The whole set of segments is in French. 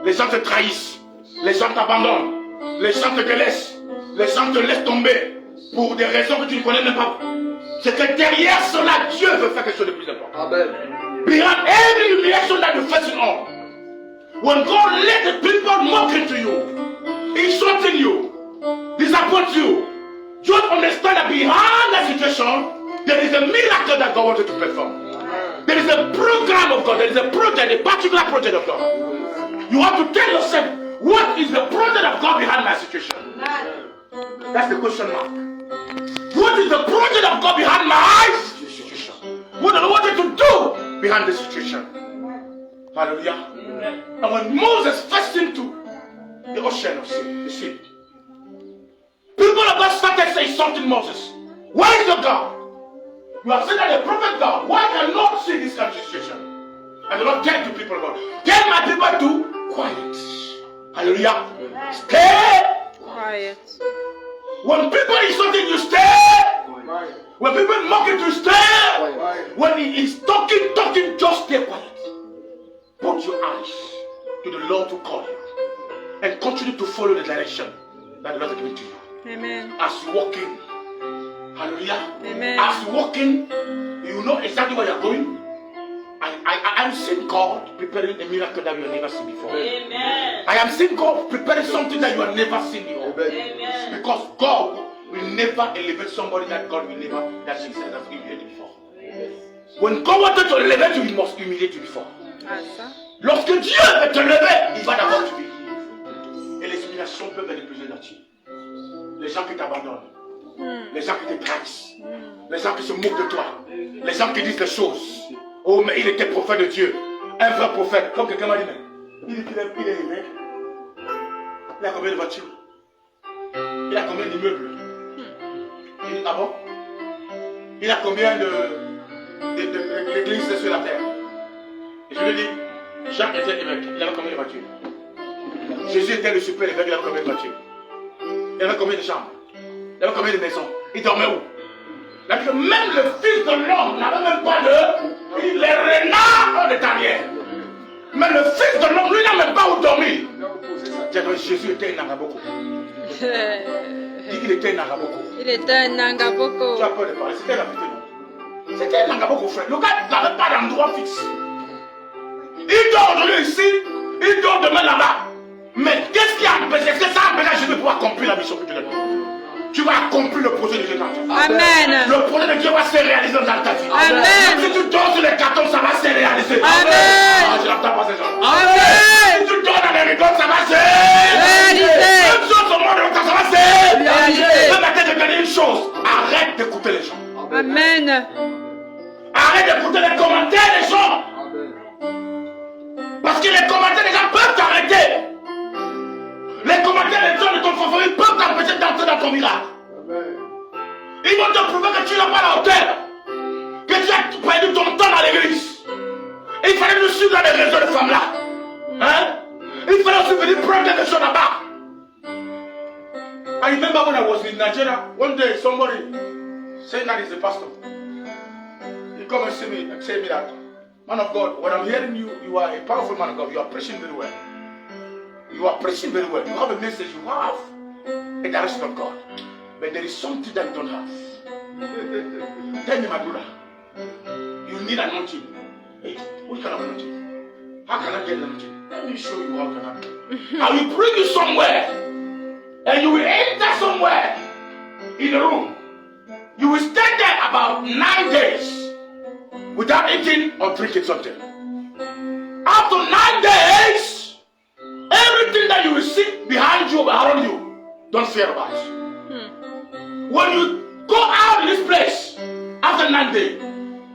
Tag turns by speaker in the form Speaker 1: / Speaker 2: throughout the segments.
Speaker 1: Les gens te trahissent. Les gens t'abandonnent. Les gens te délaissent. Les gens te laissent tomber pour des raisons que tu ne connais même pas. C'est que derrière cela, Dieu veut faire quelque chose de plus important.
Speaker 2: Amen.
Speaker 1: Behind every humiliation that you're facing on, when God let the people mock into you, insulting you, disappoint you, just understand that behind that situation, there is a miracle that God wanted to perform. There is a program of God. There is a project, a particular project of God. You have to tell yourself, what is the project of God behind my situation? That's the question mark. What is the project of God behind my situation? What do I want you to do behind the situation? Hallelujah. And when Moses fell into the ocean of sin, the sea, people of God started saying something, Moses. Where is your God? You have said that the prophet God, why cannot see this kind of situation? And the Lord tell to people of God, tell my people to quiet. Hallelujah. Stay
Speaker 3: Quiet.
Speaker 1: When people insulting you, stay. When people mocking you, stay. When he is talking, just stay quiet. Put your eyes to the Lord to call you and continue to follow the direction that the Lord is giving to you.
Speaker 3: Amen.
Speaker 1: As you walk in, hallelujah.
Speaker 3: Amen.
Speaker 1: As you walk in, you know exactly where you're going. I am seeing God preparing a miracle that you have never seen before.
Speaker 4: Amen.
Speaker 1: I am seeing God preparing something that you have never seen before.
Speaker 4: Amen.
Speaker 1: Because God will never elevate somebody that God will never, that He said has humiliated before. When God wanted to elevate you, He must humiliate you before.
Speaker 3: Ah, ça.
Speaker 1: Lorsque Dieu veut te lever, il va d'abord t'humilier. Et les humiliations peuvent être de plusieurs natures. Les gens qui t'abandonnent, les gens qui te trahissent, les gens qui se moquent de toi, les gens qui disent des choses. Oh, mais il était prophète de Dieu, un vrai prophète. Comme quelqu'un m'a dit, mais il est évêque. Il a combien de voitures? Il a combien d'immeubles? Il dit, ah bon? Il a combien d'églises sur la terre? Et je lui dis, Jacques était évêque, il avait combien de voitures? Jésus était le super évêque, il avait combien de voitures? Il avait combien de chambres? Il avait combien de maisons? Il dormait où? Là, que même le fils de l'homme n'avait même pas de... Les renards ont des tanières. Mais le fils de l'homme, lui, n'a même pas où dormir. Jésus était un Nangaboko. Dit qu'il était un Nangaboko.
Speaker 3: Il était un Nangaboko.
Speaker 1: Tu as peur de parler, c'était la vérité, non? C'était un Nangaboko, frère. Le gars n'avait pas d'endroit fixe. Il dort aujourd'hui ici, il dort demain là-bas. Mais qu'est-ce qui a empêché? Est-ce que ça empêche Jésus de pouvoir accomplir la mission que tu lui as donnée? Tu vas accomplir le projet de Dieu dans ta vie.
Speaker 3: Amen.
Speaker 1: Le projet de Dieu va se réaliser dans ta vie.
Speaker 3: Amen.
Speaker 1: Si tu dors sur les cartons, ça va se réaliser.
Speaker 3: Amen.
Speaker 1: Ah, je n'entends pas ces gens.
Speaker 3: Amen.
Speaker 1: Si tu dors dans les rigoles, ça va se
Speaker 3: réaliser.
Speaker 1: Même chose au monde, ça va se
Speaker 3: réaliser.
Speaker 1: Ce matin, je te dis une chose. Arrête d'écouter les gens.
Speaker 3: Amen.
Speaker 1: Arrête d'écouter les commentaires des gens. Parce que les commentaires des gens peuvent t'arrêter. Les commentaires des gens de ton favori peuvent t'empêcher d'entrer dans ton miracle. Ils vont te prouver que tu n'as pas la hauteur. Que tu as perdu ton temps dans l'église. Il fallait nous suivre dans les réseaux de femmes là. Hein? Il fallait aussi venir prendre quelque chose là-bas. I remember when I was in Nigeria, one day somebody saying that he's a pastor. He come and say me that, man of God, when I'm hearing you, you are a powerful man of God. You are preaching very well. You are preaching very well. You have a message. You have a direction of God. But there is something that you don't have. Tell me, my brother. You need anointing. Hey, what kind of anointing? How can I get anointing? Let me show you how can I do. I will bring you somewhere. And you will enter somewhere in a room. You will stay there about 9 days without eating or drinking something. After 9 days, everything that you will see behind you or around you, don't fear about it. When you go out in this place after 9 days,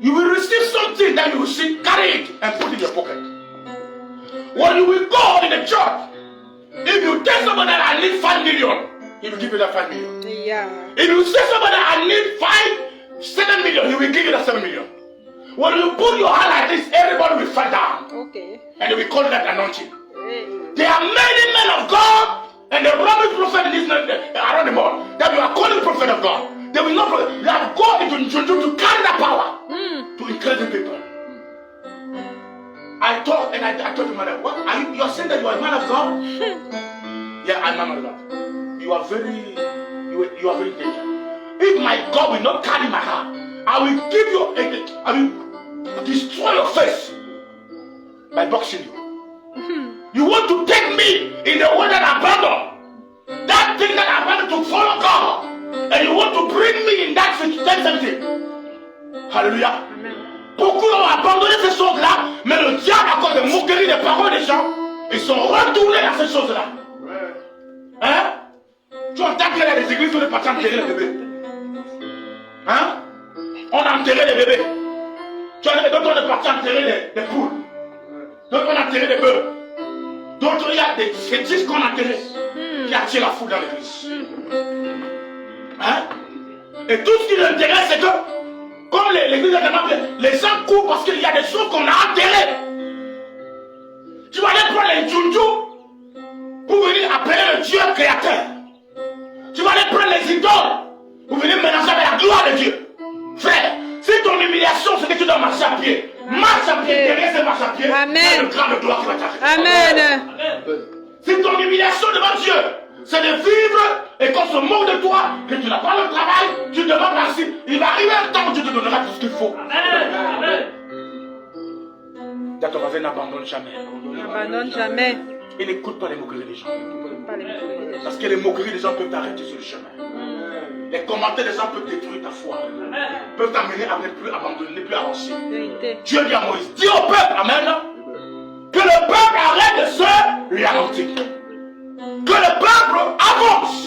Speaker 1: you will receive something that you will see, carry it and put it in your pocket. When you will go in the church, if you tell somebody that I need 5 million, he will give you that 5 million.
Speaker 3: Yeah.
Speaker 1: If you say somebody that I need 7 million, he will give you that 7 million. When you put your hand like this, everybody will fall down.
Speaker 3: Okay.
Speaker 1: And we call that anointing.
Speaker 3: Hey.
Speaker 1: There are many men of God and the rubbish prophet in this around the world that we are calling prophet of God. They will not. They have God to carry that power to encourage people. I I talked and I told the mother, what are you? You are saying that you are a man of God? Yeah, I'm a man of God. You are very dangerous. If my God will not carry my heart, I will give you, I will destroy your face by boxing you. You want to take me in the way that I abandoned. That thing that I abandoned to follow God. And you want to bring me in that same thing. Hallelujah. Beaucoup ont abandonné ces choses-là, mais le diable, à cause de moqueries des paroles des gens, ils sont retournés dans ces choses-là. Hein? Tu entends qu'il y a des églises où on est parti enterrer les bébés. Hein? On a enterré les bébés. D'autres on est parti enterrer des poules. D'autres on a enterré des bœufs. D'autres il y a des fétiches qu'on a enterrés qui attirent la foule dans l'église. Hein? Et tout ce qui l'intéresse, c'est que, comme l'église a demandé, les gens courent parce qu'il y a des choses qu'on a enterrées. Tu vas aller prendre les djundjus pour venir appeler le Dieu créateur. Tu vas aller prendre les idoles pour venir mélanger avec la gloire de Dieu. Frère, si ton humiliation, c'est que tu dois marcher à pied, marche à pied, derrière c'est marche à pied, c'est le grand de gloire qui va t'arrêter.
Speaker 3: Amen.
Speaker 1: Si ton humiliation devant Dieu, c'est de vivre et qu'on se moque de toi, que tu n'as pas le travail, tu demandes ainsi. Il va arriver un temps où Dieu te donnera tout ce qu'il faut. Amen. Ton voisin n'abandonne jamais.
Speaker 3: N'abandonne jamais.
Speaker 1: Et n'écoute pas les moqueries des gens. Parce que les moqueries des gens peuvent t'arrêter sur le chemin. Les commentaires des gens peuvent détruire ta foi. Peuvent t'amener à ne plus abandonner, ne plus avancer. Dieu dit à Moïse, dis au peuple, amen, que le peuple arrête de se ralentir. Que le peuple avance.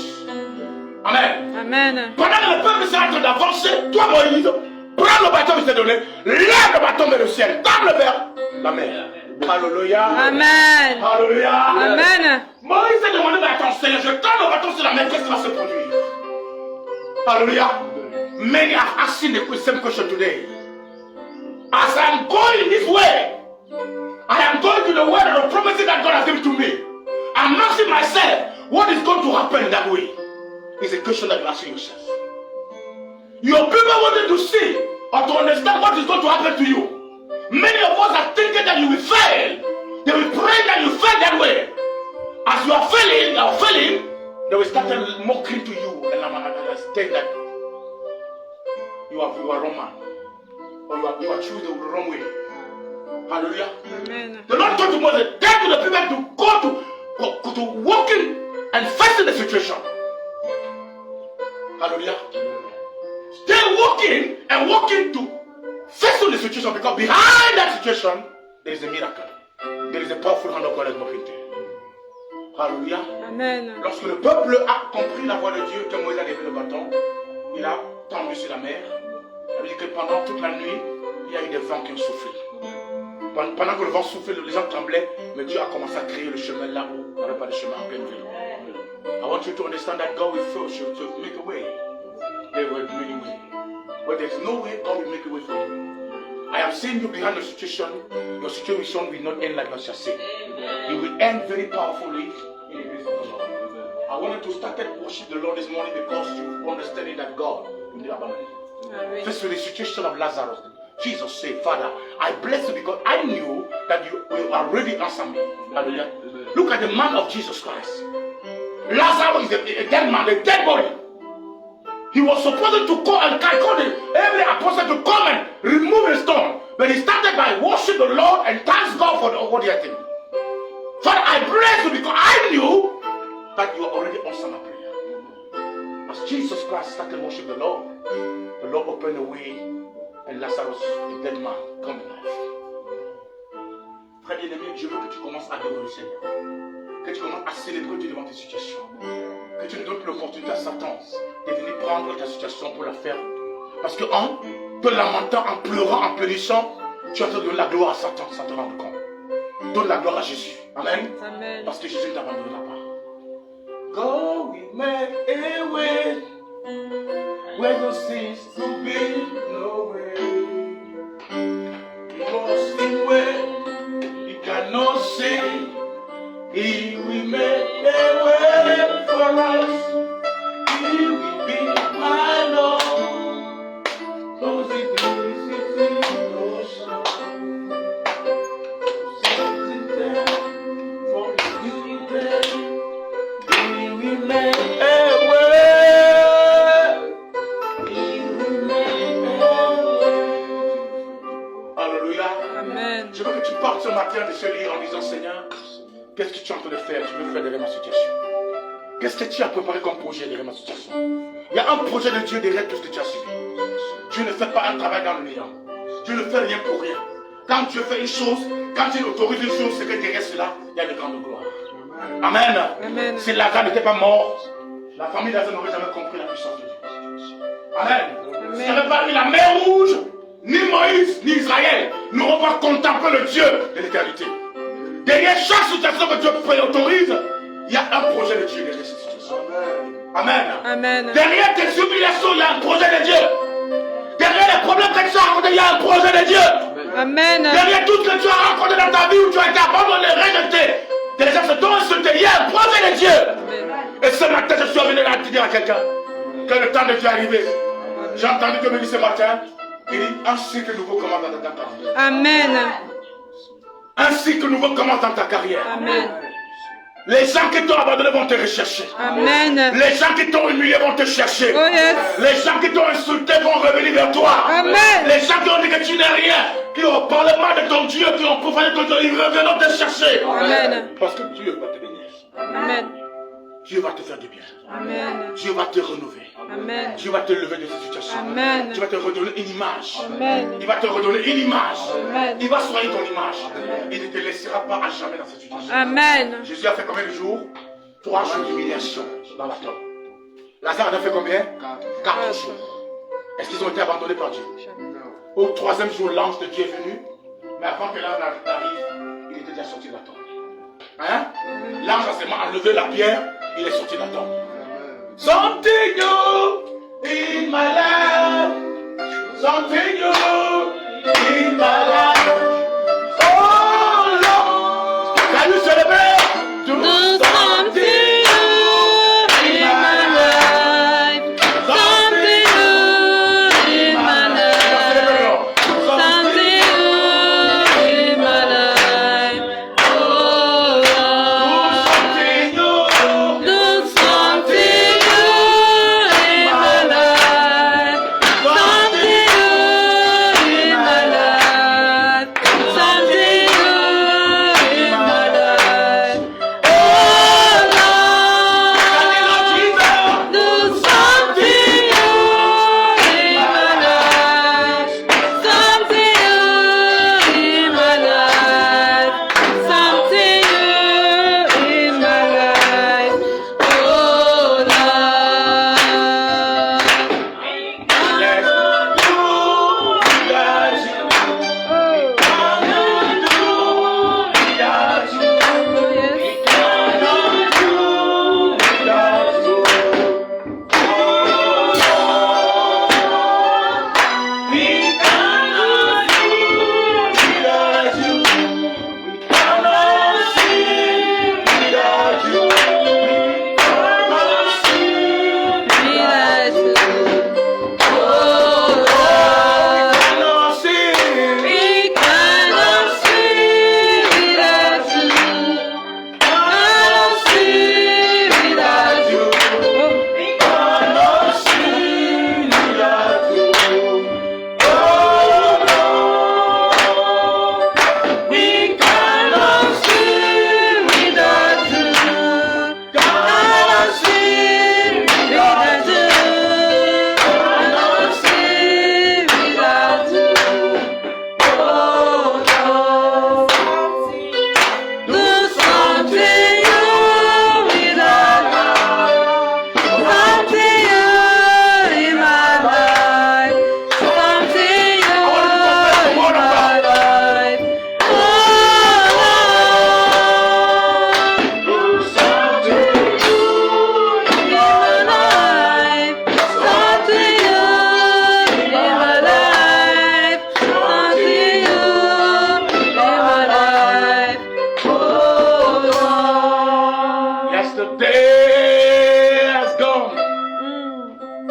Speaker 1: Amen.
Speaker 3: Amen.
Speaker 1: Pendant que le peuple sera en train d'avancer, toi Moïse, prends le bâton qui s'est donné, lève le bâton vers le ciel, table vers la mer. Alléluia.
Speaker 3: Amen.
Speaker 1: Alléluia.
Speaker 3: Amen.
Speaker 1: Moïse s'est demandé, mais attends Seigneur, je tends le bâton sur la mer, qu'est-ce qui va se produire? Alléluia. Many have asked the same question today. As I am going this way, I am going to the way of the promises that God has given to me. I'm asking myself, what is going to happen that way? It's a question that you're asking yourself. Your people wanted to see or to understand what is going to happen to you. Many of us are thinking that you will fail. They will pray that you fail that way. As you are failing, they will start mocking to you and saying that you are wrong man. Or you are choosing the wrong way. Hallelujah.
Speaker 3: Amen.
Speaker 1: The Lord told to Moses, tell to the people to go to walking and facing the situation. Hallelujah. Stay walking and walking to facing the situation, because behind that situation there is a miracle. There is a powerful hand of God that's moving there. Hallelujah.
Speaker 3: Amen.
Speaker 1: Lorsque le peuple a compris la voix de Dieu, que Moïse a levé le bâton, il a tendu sur la mer. Ça veut dire que pendant toute la nuit, il y a eu des vents qui ont soufflé. Pendant que le vent soufflait, les gens tremblaient, mais Dieu a commencé à créer le chemin là où il n'y avait pas de chemin en pleine ville. I want you to understand that God will force you to make a way. There will be many ways. But there is no way God will make a way for you. I am seeing you behind the situation. Your situation will not end like you shall say. It will end very powerfully in the grace of the Lord. I wanted to start worship the Lord this morning because you understanding that God will not abandon you. First, with the situation of Lazarus, Jesus said, Father, I bless you because I knew that you will already answer me. Hallelujah. Look at the man of Jesus Christ. Lazarus is a dead man, a dead body. He was supposed to call every apostle to come and remove the stone. But he started by worshiping the Lord and thanks God for what he had done. Father, I bless you because I knew that you already answered my prayer. As Jesus Christ started worshiping the Lord opened the way and Lazarus, the dead man, come to life. Frère bien-aimé, je veux que tu commences à adorer le Seigneur. Que tu commences à célébrer Dieu devant tes situations. Que tu ne donnes plus l'opportunité à Satan de venir prendre ta situation pour la faire. Parce qu'en te lamentant, en pleurant, en pénissant, tu as donné la gloire à Satan sans te rendre compte. Donne la gloire à Jésus. Amen.
Speaker 3: Amen.
Speaker 1: Parce que Jésus ne t'abandonnera pas. God will make a way where there seems to be no way. He must be where he cannot see. He will make a way for us. He will be my Lord. Those it is in ocean. disant, Seigneur, qu'est-ce que tu es en train de faire? Tu veux faire derrière ma situation? Qu'est-ce que tu as préparé comme projet derrière ma situation? Il y a un projet de Dieu derrière tout ce que tu as subi. Dieu ne fait pas un travail dans le néant. Dieu ne fait rien pour rien. Quand Dieu fait une chose, quand il autorise une chose, c'est que derrière cela, il y a de grandes gloires. Amen.
Speaker 3: Amen.
Speaker 1: Si Lazare n'était pas mort, la famille d'Azar n'aurait jamais compris la puissance de Dieu. Amen. S'il n'y avait pas eu la mer rouge, ni Moïse, ni Israël n'auront pas contemplé le Dieu de l'éternité. Derrière chaque situation que Dieu autorise, il y a un projet de Dieu derrière cette situation. Amen.
Speaker 3: Amen.
Speaker 1: Derrière tes humiliations, il y a un projet de Dieu. Derrière les problèmes que tu as rencontrés, il y a un projet de Dieu.
Speaker 3: Amen.
Speaker 1: Derrière tout ce que tu as rencontré dans ta vie où tu as été abandonné, rejeté, des gens se t'ont insulté, il y a un projet de Dieu. Et ce matin, je suis venu là te dire à quelqu'un que le temps de Dieu est arrivé. J'ai entendu Dieu me dire ce matin, il dit un cycle nouveau commence dans ta vie.
Speaker 3: Amen.
Speaker 1: Un cycle nouveau commence dans ta carrière.
Speaker 3: Amen.
Speaker 1: Les gens qui t'ont abandonné vont te rechercher.
Speaker 3: Amen.
Speaker 1: Les gens qui t'ont humilié vont te chercher.
Speaker 3: Oh yes.
Speaker 1: Les gens qui t'ont insulté vont revenir vers toi.
Speaker 3: Amen.
Speaker 1: Les gens qui ont dit que tu n'es rien, qui ont parlé mal de ton Dieu, qui ont profané ton Dieu, ils reviendront te chercher.
Speaker 3: Amen.
Speaker 1: Parce que Dieu va te bénir.
Speaker 3: Amen.
Speaker 1: Dieu va te faire du bien.
Speaker 3: Amen.
Speaker 1: Dieu va te renouveler.
Speaker 3: Amen.
Speaker 1: Dieu va te lever de cette situation.
Speaker 3: Amen.
Speaker 1: Dieu va te redonner une image.
Speaker 3: Amen.
Speaker 1: Il va te redonner une image.
Speaker 3: Amen.
Speaker 1: Il va soigner ton image. Il ne te laissera pas à jamais dans cette situation.
Speaker 3: Amen.
Speaker 1: Jésus a fait combien de jours? 3 jours d'humiliation dans la tombe. Lazare en a fait combien? 4 jours. Est-ce qu'ils ont été abandonnés par Dieu? Au 3e jour, l'ange de Dieu est venu. Mais avant que l'ange arrive, il était déjà sorti de la tombe. Hein? L'ange a seulement enlevé la pierre, il est sorti de la tombe. Something new in my life. Something new in my life. Oh Lord, can you celebrate?
Speaker 3: Do something new in my life. Something new in my life. Something new in my life. Oh Lord. Do something new in my life. Something new in my life. Something new in my life. Oh Lord, do something new in my life. Something new in my life. Something new in my life. Oh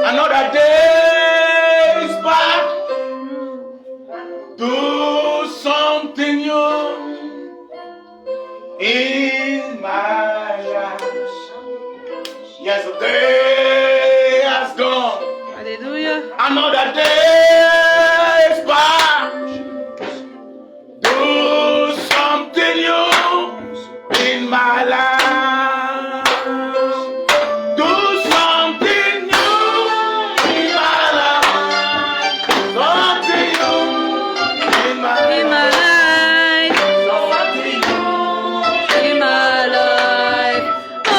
Speaker 1: Another day is back. Do something new in my life. Yes, the day has gone.
Speaker 3: Alléluia.
Speaker 1: Another day is back. Do something new my life. Do something new in my life. Something new in my
Speaker 3: In my
Speaker 1: life.
Speaker 3: life,
Speaker 1: Something new.
Speaker 3: in my life. Oh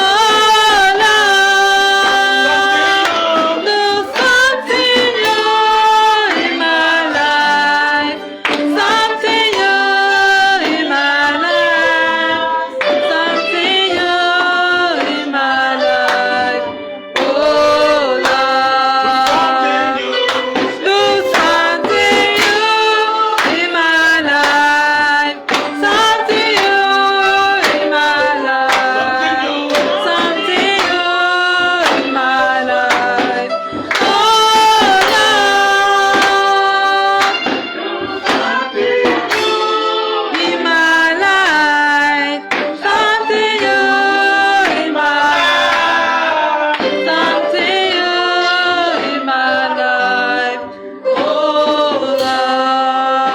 Speaker 3: Lord, do something new in my life. Something new in my life. Something new in my life. Oh
Speaker 1: Something
Speaker 3: Lord.
Speaker 1: new.
Speaker 3: Do something new in my life. Something new in my life. Something new in my life. Oh Lord, in my life. Something new in my life. Something new in my life. Oh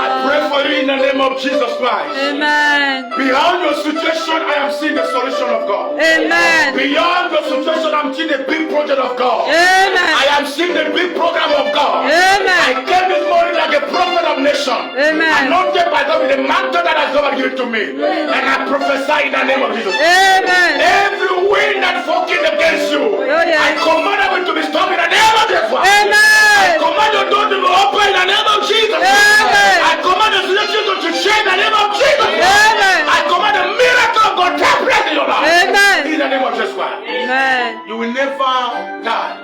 Speaker 1: I pray
Speaker 3: Lord.
Speaker 1: for you in the name of Jesus Christ.
Speaker 3: Amen.
Speaker 1: Beyond your situation, I am seeing the solution of God.
Speaker 3: Amen.
Speaker 1: Beyond your situation, I'm seeing the big project of God.
Speaker 3: Amen.
Speaker 1: I am seeing the big program of God. I
Speaker 3: Amen.
Speaker 1: came this morning like a prophet of nation.
Speaker 3: Amen.
Speaker 1: Anointed by God with the mantle that has God given to me. And I prophesy in the name of Jesus.
Speaker 3: Amen.
Speaker 1: Every wind that's working against you,
Speaker 3: yes.
Speaker 1: I command it to be stopped in the name of Jesus. I
Speaker 3: Amen.
Speaker 1: command your door to be open in the name of Jesus.
Speaker 3: Amen.
Speaker 1: I command the situation to change in the name of Jesus.
Speaker 3: Amen.
Speaker 1: I command the miracle of God to take place in your life.
Speaker 3: Amen.
Speaker 1: In the name of Jesus Christ.
Speaker 3: Amen.
Speaker 1: You will never die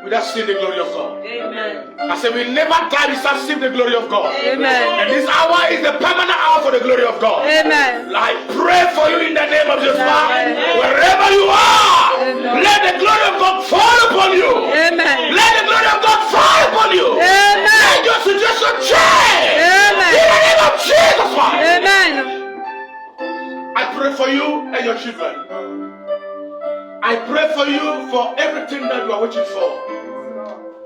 Speaker 1: without seeing the glory of God.
Speaker 3: Amen.
Speaker 1: I said, we never die without seeing the glory of God.
Speaker 3: Amen.
Speaker 1: And this hour is the permanent hour for the glory of God.
Speaker 3: Amen.
Speaker 1: I pray for you in the name of Jesus Christ.
Speaker 3: Amen.
Speaker 1: Wherever you are,
Speaker 3: Amen.
Speaker 1: let the glory of God fall upon you.
Speaker 3: Amen.
Speaker 1: Let the glory of God fall upon you.
Speaker 3: Amen.
Speaker 1: Let your situation change.
Speaker 3: Amen.
Speaker 1: In the name of Jesus Christ.
Speaker 3: Amen.
Speaker 1: I pray for you and your children. I pray for you for everything that you are waiting for.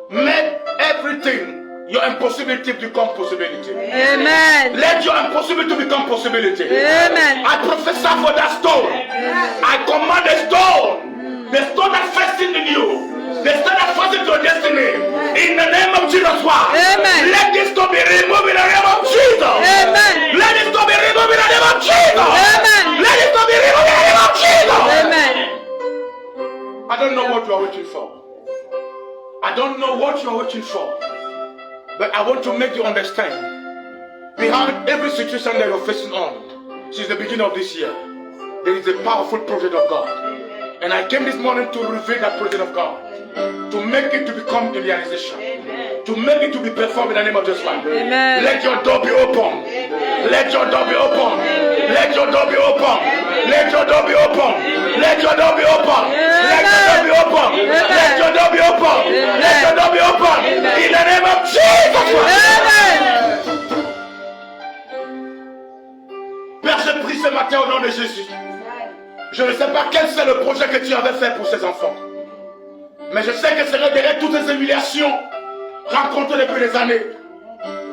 Speaker 1: Make everything, your impossibility become possibility.
Speaker 3: Amen.
Speaker 1: Let your impossibility become possibility.
Speaker 3: Amen.
Speaker 1: I prophesy for that stone. I command the stone that fastened in you, the stone that fastened your destiny, in the name of Jesus Christ.
Speaker 3: Amen.
Speaker 1: Let this stone be removed in the name of Jesus.
Speaker 3: Amen.
Speaker 1: Let this stone be removed in the name of Jesus.
Speaker 3: Amen.
Speaker 1: Let this stone be removed in the name of Jesus.
Speaker 3: Amen.
Speaker 1: I don't know what you are waiting for. I don't know what you are waiting for. But I want to make you understand. Behind every situation that you're facing on, since the beginning of this year, there is a powerful project of God. And I came this morning to reveal that project of God. To make it to become a realization. To make it to be performed in the name of Jesus Christ.
Speaker 3: Amen.
Speaker 1: Let your door be open. Let your door be open. Let your door be open. Let your door be open. Let your door be open. Let your door be open. Let your door be open. Let your door be open. In the name of Jesus Christ.
Speaker 3: Amen.
Speaker 1: Père, je prie ce matin au nom de Jésus. Je ne sais pas quel c'est le projet que tu avais fait pour ces enfants. Mais je sais que c'est derrière toutes ces humiliations rencontrées depuis des années.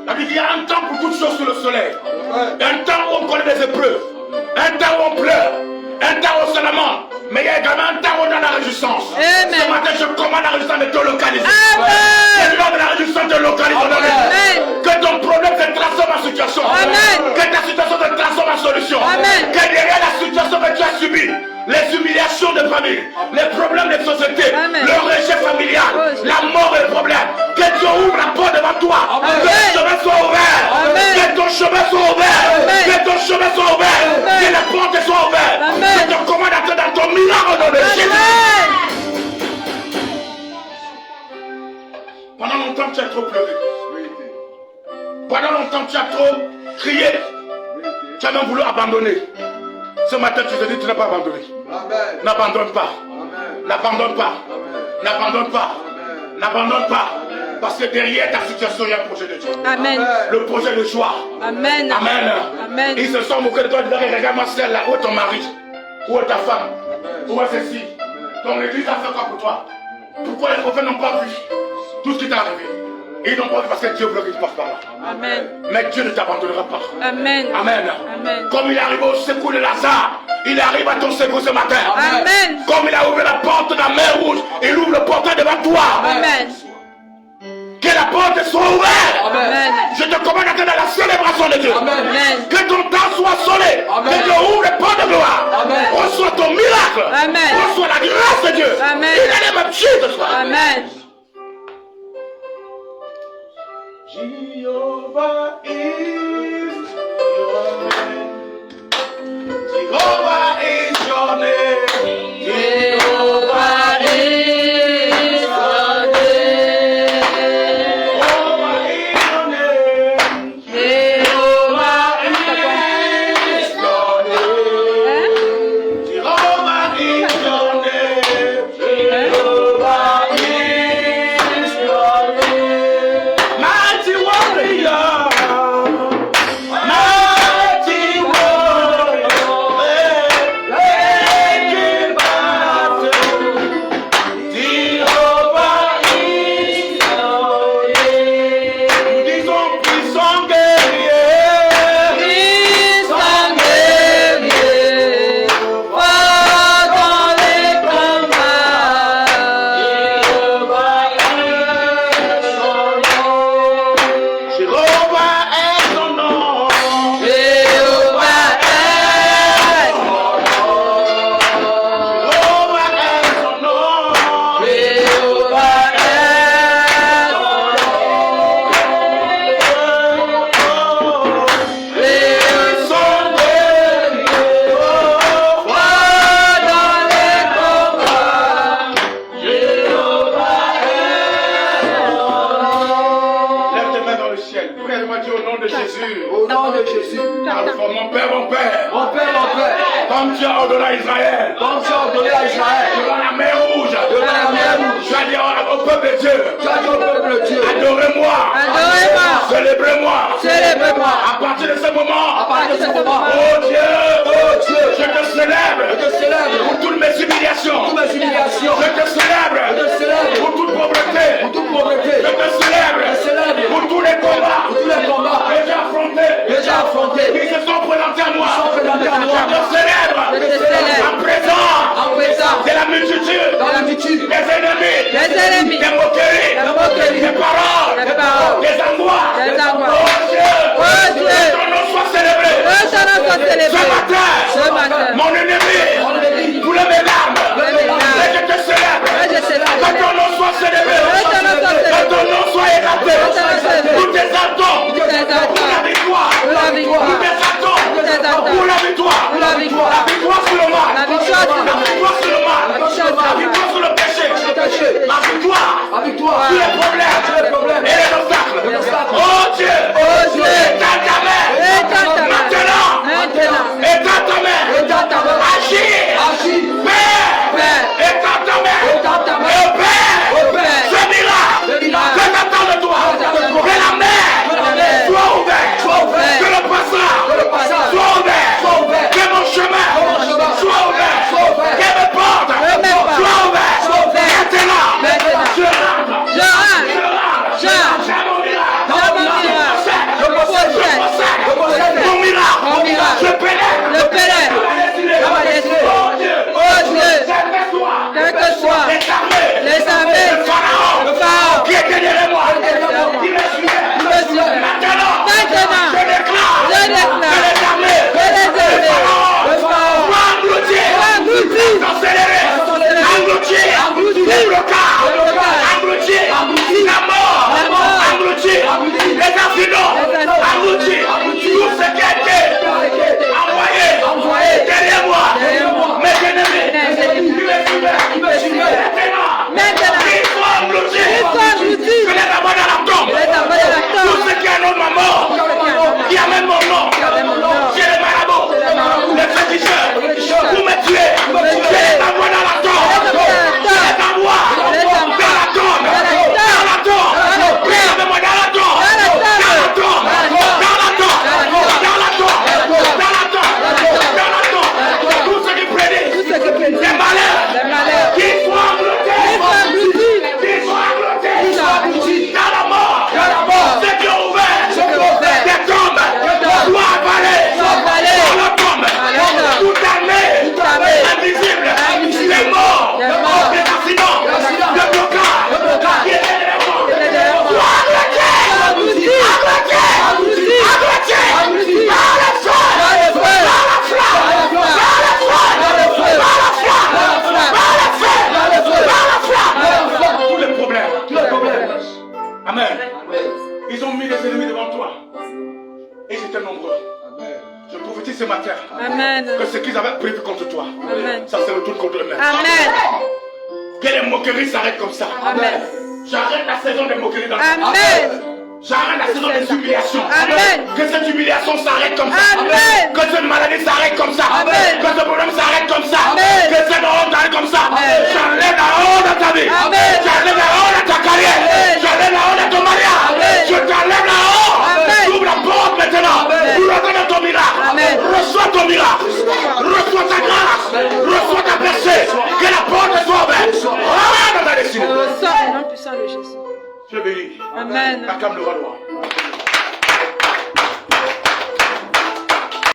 Speaker 1: La Bible dit qu'il y a un temps pour toutes choses sous le soleil. Un temps où on connaît des épreuves. Un temps où on pleure. Un temps où on se lamente. Mais il y a également un temps où on a la réjouissance.
Speaker 3: Amen.
Speaker 1: Ce matin, je commande la réjouissance de te localiser.
Speaker 3: Amen.
Speaker 1: Que le nom de la réjouissance te localise.
Speaker 3: Amen.
Speaker 1: Que ton problème se transforme en situation.
Speaker 3: Amen.
Speaker 1: Que ta situation se transforme en solution.
Speaker 3: Amen.
Speaker 1: Que derrière la situation que tu as subie, les humiliations de famille, les problèmes de société,
Speaker 3: Amen.
Speaker 1: le rejet familial,
Speaker 3: Oui.
Speaker 1: la mort et le problème, que Dieu ouvre la porte devant toi,
Speaker 3: Amen.
Speaker 1: que ton chemin soit ouvert,
Speaker 3: Amen.
Speaker 1: que ton chemin soit ouvert,
Speaker 3: Amen.
Speaker 1: que ton chemin soit ouvert,
Speaker 3: Amen.
Speaker 1: que les portes soient ouvertes,
Speaker 3: Amen.
Speaker 1: que ton commande dans ton miracle au nom de Jésus.
Speaker 3: Amen.
Speaker 1: Pendant longtemps tu as trop pleuré, pendant longtemps tu as trop crié, tu as même voulu abandonner. Ce matin tu te dis tu n'as pas abandonné. N'abandonne pas. N'abandonne pas. N'abandonne pas. N'abandonne pas. Parce que derrière ta situation, il y a un projet de Dieu.
Speaker 3: Amen.
Speaker 1: Le projet de joie.
Speaker 3: Amen.
Speaker 1: Amen.
Speaker 3: Amen.
Speaker 1: Ils se sont moqués de toi. Ils disaient, regarde-moi celle-là. Où est ton mari? Où est ta femme? Où est ceci? Ton église a fait quoi pour toi? Pourquoi les prophètes n'ont pas vu tout ce qui t'est arrivé? Ils n'ont pas vu parce que Dieu veut qu'ils passent par là.
Speaker 3: Amen.
Speaker 1: Mais Dieu ne t'abandonnera pas.
Speaker 3: Amen.
Speaker 1: Amen.
Speaker 3: Amen.
Speaker 1: Comme il est arrivé au secours de Lazare, il arrive à ton secours ce matin.
Speaker 3: Amen.
Speaker 1: Comme il a ouvert la porte de la mer rouge, il ouvre le portail devant toi.
Speaker 3: Amen.
Speaker 1: Que la porte soit ouverte.
Speaker 3: Amen.
Speaker 1: Je te commande d'être dans la célébration de Dieu.
Speaker 3: Amen.
Speaker 1: Que ton temps soit sonné. Que Dieu ouvre les portes de gloire.
Speaker 2: Amen.
Speaker 1: Reçois ton miracle.
Speaker 3: Amen.
Speaker 1: Reçois la grâce de Dieu.
Speaker 3: Amen.
Speaker 1: Il a les mêmes choses.
Speaker 3: Amen.
Speaker 1: Jehovah is your name. Jehovah is your name.
Speaker 3: Jehovah is your name.
Speaker 1: Jehovah is your name.
Speaker 3: Jehovah
Speaker 1: is your name. Jehovah is your name. Jehovah is your name. Mighty warrior. Mighty warrior. Raging battle. Jehovah is your name. Nous disons puissant guerrier.
Speaker 3: Puissant guerrier, fort dans les combats.
Speaker 1: Jéhovah est son nom.
Speaker 3: Jéhovah est,
Speaker 1: Jéhovah est son nom.
Speaker 3: Jéhovah est,
Speaker 1: Son guerrier.
Speaker 3: fort dans les combats.
Speaker 1: Lève tes mains dans le ciel. Prie avec moi, Dieu, au nom de Jésus.
Speaker 2: Au nom de Jésus.
Speaker 1: Alpha, mon Père, mon Père.
Speaker 2: Mon Père, mon Père.
Speaker 1: Comme tu as ordonné à Israël.
Speaker 2: Comme tu as ordonné à Israël.
Speaker 1: Devant la mer rouge.
Speaker 2: Devant la mer rouge.
Speaker 1: Tu as dit au peuple de Dieu.
Speaker 2: Tu as dit au peuple de Dieu.
Speaker 1: Adorez-moi.
Speaker 3: Adorez-moi,
Speaker 1: Célébrez-moi.
Speaker 3: célébrez-moi.
Speaker 1: À partir de ce moment.
Speaker 2: À partir de ce moment.
Speaker 1: Oh Dieu.
Speaker 2: Oh Dieu.
Speaker 1: Je te célèbre.
Speaker 2: Je te célèbre.
Speaker 1: Pour toutes mes humiliations.
Speaker 2: Pour mes humiliations.
Speaker 1: Je te célèbre.
Speaker 2: Je te célèbre.
Speaker 1: Pour toute pauvreté.
Speaker 2: Pour toute pauvreté.
Speaker 1: Je te célèbre.
Speaker 2: Je te célèbre.
Speaker 1: Pour tous les combats.
Speaker 2: Pour tous les combats.
Speaker 1: Déjà affrontés.
Speaker 2: Déjà affrontés.
Speaker 1: Qui se sont présentés à moi.
Speaker 2: Qui sont présentés à moi.
Speaker 1: Je te célèbre.
Speaker 3: Je te célèbre.
Speaker 1: En présence.
Speaker 3: En présence
Speaker 1: De la multitude.
Speaker 2: Dans la multitude.
Speaker 1: Des ennemis.
Speaker 3: des ennemis,
Speaker 1: Des moqueries.
Speaker 3: des moqueries,
Speaker 1: Des paroles.
Speaker 3: des paroles,
Speaker 1: Des angoisses.
Speaker 3: des angoisses.
Speaker 1: Oh Dieu.
Speaker 3: Oh Dieu.
Speaker 1: Que ton nom soit célébré.
Speaker 3: que ton nom soit
Speaker 1: Ce
Speaker 3: célébré.
Speaker 1: matin. ce matin.
Speaker 3: Amen.
Speaker 1: Que ce qu'ils avaient prévu contre toi,
Speaker 3: Amen.
Speaker 1: ça se retourne contre eux-mêmes.
Speaker 3: Amen.
Speaker 1: Que les moqueries s'arrêtent comme ça.
Speaker 3: Amen.
Speaker 1: J'arrête la saison des moqueries dans le
Speaker 3: Amen.
Speaker 1: J'arrête la saison des humiliations.
Speaker 3: Amen.
Speaker 1: Que cette humiliation s'arrête comme ça.
Speaker 3: Amen.
Speaker 1: Que cette maladie s'arrête comme ça.
Speaker 3: Amen.
Speaker 1: Que ce problème s'arrête comme ça.
Speaker 3: Amen.
Speaker 1: Que cette honte s'arrête comme ça.
Speaker 3: Amen.
Speaker 1: J'enlève la honte à ta vie.
Speaker 3: Amen.
Speaker 1: J'enlève la honte à ta carrière.
Speaker 3: Amen.
Speaker 1: J'enlève la honte à ton mariage.
Speaker 3: Amen.
Speaker 1: Je t'enlève la honte.
Speaker 3: Amen.
Speaker 1: Ouvre la porte maintenant.
Speaker 3: Amen.
Speaker 1: Ouvre la porte de ton miracle.
Speaker 3: Amen.
Speaker 1: Reçois ton miracle. Reçois ta grâce. Reçois ta percée. Que la porte soit ouverte. Rentre dans ta destinée.
Speaker 3: Sors au nom puissant de Jésus.
Speaker 1: Je bénis.
Speaker 3: Amen.
Speaker 1: Acclame le roi.